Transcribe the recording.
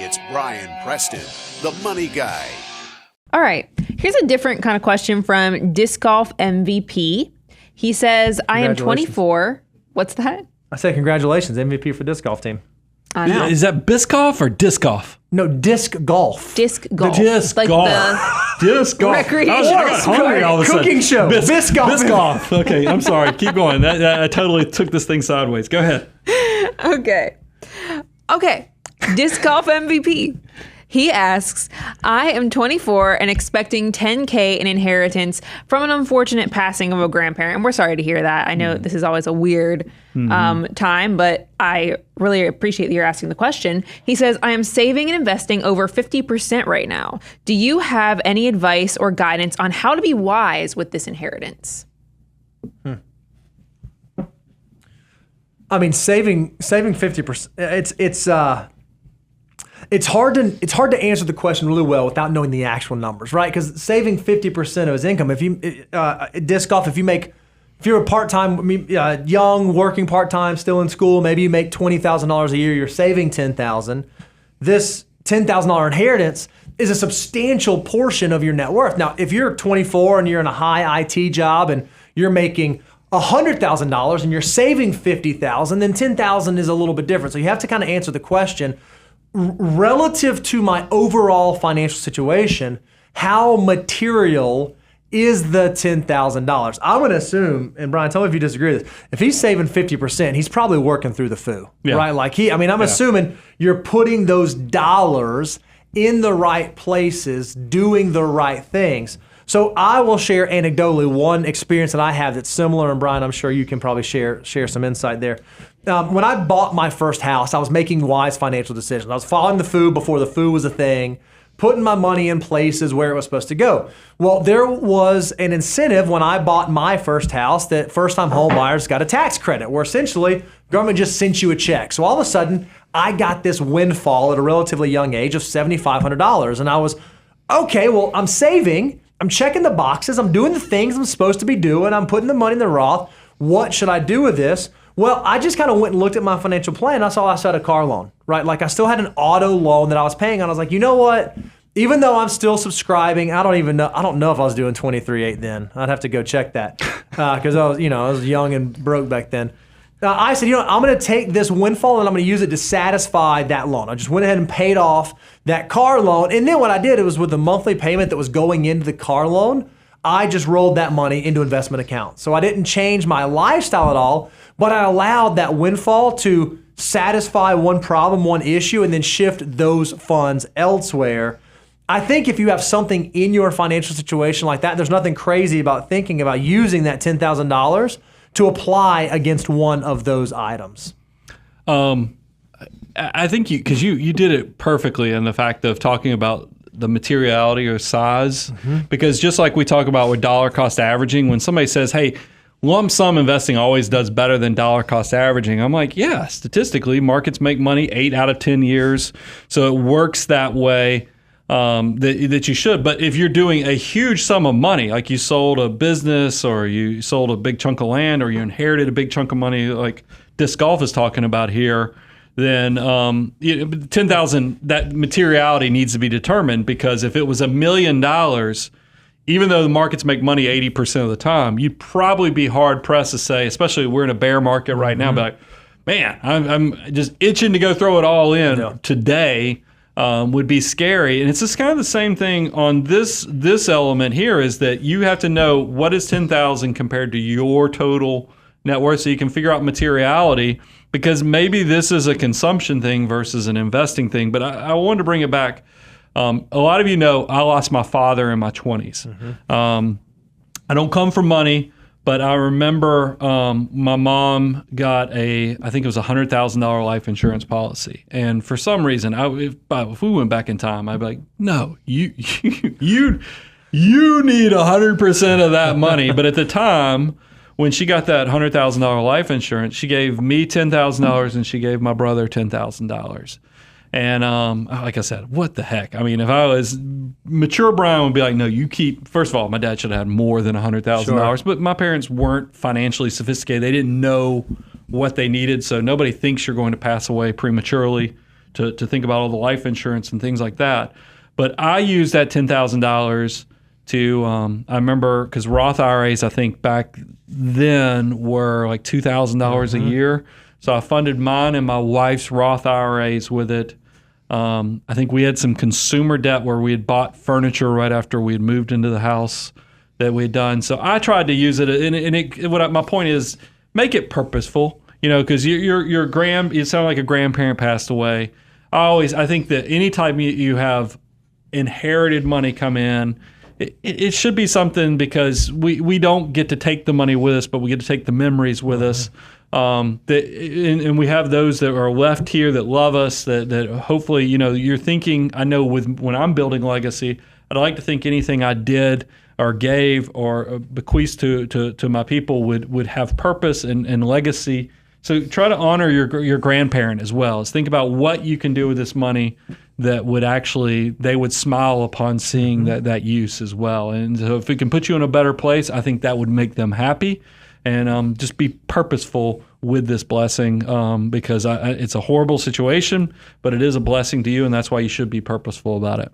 It's Brian Preston, the Money Guy. All right. Here's a different kind of question from Disc Golf MVP. He says, I am 24. What's that? I say congratulations, MVP for disc golf team. I know. Is that Biscoff or disc golf? No, disc golf. Disc golf. Disc like golf. The Disc golf. recreation I got hungry all of a sudden. Cooking show. Bisc golf. golf. Okay, I'm sorry. Keep going. I totally took this thing sideways. Go ahead. Okay. Disc golf MVP. He asks, I am 24 and expecting $10K in inheritance from an unfortunate passing of a grandparent. And we're sorry to hear that. I know this is always a weird time, but I really appreciate that you're asking the question. He says, I am saving and investing over 50% right now. Do you have any advice or guidance on how to be wise with this inheritance? I mean, saving 50%. It's hard to answer the question really well without knowing the actual numbers, right? Because saving 50% of his income, if you disc golf, if you're a part-time, young, working part-time, still in school, maybe you make $20,000 a year, you're saving $10,000. This $10,000 inheritance is a substantial portion of your net worth. Now, if you're 24 and you're in a high IT job and you're making $100,000 and you're saving $50,000, then $10,000 is a little bit different. So you have to kind of answer the question, relative to my overall financial situation, how material is the $10,000? I'm going to assume, and Brian, tell me if you disagree with this, if he's saving 50%, he's probably working through the foo, right? Like I'm assuming you're putting those dollars in the right places, doing the right things. So I will share anecdotally one experience that I have that's similar, and Brian, I'm sure you can probably share some insight there. When I bought my first house, I was making wise financial decisions. I was following the foo before the foo was a thing, putting my money in places where it was supposed to go. Well, there was an incentive when I bought my first house that first-time home buyers got a tax credit, where essentially government just sent you a check. So all of a sudden, I got this windfall at a relatively young age of $7,500, and I was, okay, well, I'm saving, I'm checking the boxes, I'm doing the things I'm supposed to be doing, I'm putting the money in the Roth. What should I do with this? Well, I just kind of went and looked at my financial plan. I saw I still had a car loan, right? Like I still had an auto loan that I was paying on. I was like, you know what? Even though I'm still subscribing, I don't know if I was doing 23.8 then. I'd have to go check that because I was young and broke back then. I said, I'm going to take this windfall and I'm going to use it to satisfy that loan. I just went ahead and paid off that car loan. And then what I did, it was with the monthly payment that was going into the car loan, I just rolled that money into investment accounts. So I didn't change my lifestyle at all, but I allowed that windfall to satisfy one problem, one issue, and then shift those funds elsewhere. I think if you have something in your financial situation like that, there's nothing crazy about thinking about using that $10,000 to apply against one of those items. I think because you did it perfectly in the fact of talking about the materiality or size, because just like we talk about with dollar cost averaging, when somebody says, hey, lump sum investing always does better than dollar cost averaging, I'm like, yeah, statistically, markets make money 8 out of 10 years. So it works that way. That you should. But if you're doing a huge sum of money, like you sold a business or you sold a big chunk of land or you inherited a big chunk of money like Disc Golf is talking about here, then 10,000, that materiality needs to be determined, because if it was $1 million, even though the markets make money 80% of the time, you'd probably be hard pressed to say, especially we're in a bear market right now, be like, man, I'm just itching to go throw it all in today. Would be scary. And it's just kind of the same thing on this element here, is that you have to know what is 10,000 compared to your total net worth so you can figure out materiality, because maybe this is a consumption thing versus an investing thing. But I wanted to bring it back. A lot of you know I lost my father in my 20s. I don't come from money, but I remember my mom got I think it was $100,000 life insurance policy. And for some reason, if we went back in time, I'd be like, no, you need 100% of that money. But at the time, when she got that $100,000 life insurance, she gave me $10,000 and she gave my brother $10,000. And like I said, what the heck? I mean, if I was mature, Brian would be like, no, you keep. First of all, my dad should have had more than $100,000, but my parents weren't financially sophisticated. They didn't know what they needed, so nobody thinks you're going to pass away prematurely to think about all the life insurance and things like that. But I used that $10,000 to, I remember, because Roth IRAs, I think back then were like $2,000 a year. So I funded mine and my wife's Roth IRAs with it. I think we had some consumer debt where we had bought furniture right after we had moved into the house that we had done. So I tried to use it, and my point is, make it purposeful. Because you sound like a grandparent passed away. I think that anytime you have inherited money come in, it should be something, because we don't get to take the money with us, but we get to take the memories with us. And we have those that are left here that love us, that hopefully, you're thinking, I know when I'm building legacy, I'd like to think anything I did or gave or bequeathed to my people would have purpose and legacy. So try to honor your grandparent as well. Think about what you can do with this money that would they would smile upon seeing that use as well. And so if it can put you in a better place, I think that would make them happy. And just be purposeful with this blessing, because it's a horrible situation, but it is a blessing to you, and that's why you should be purposeful about it.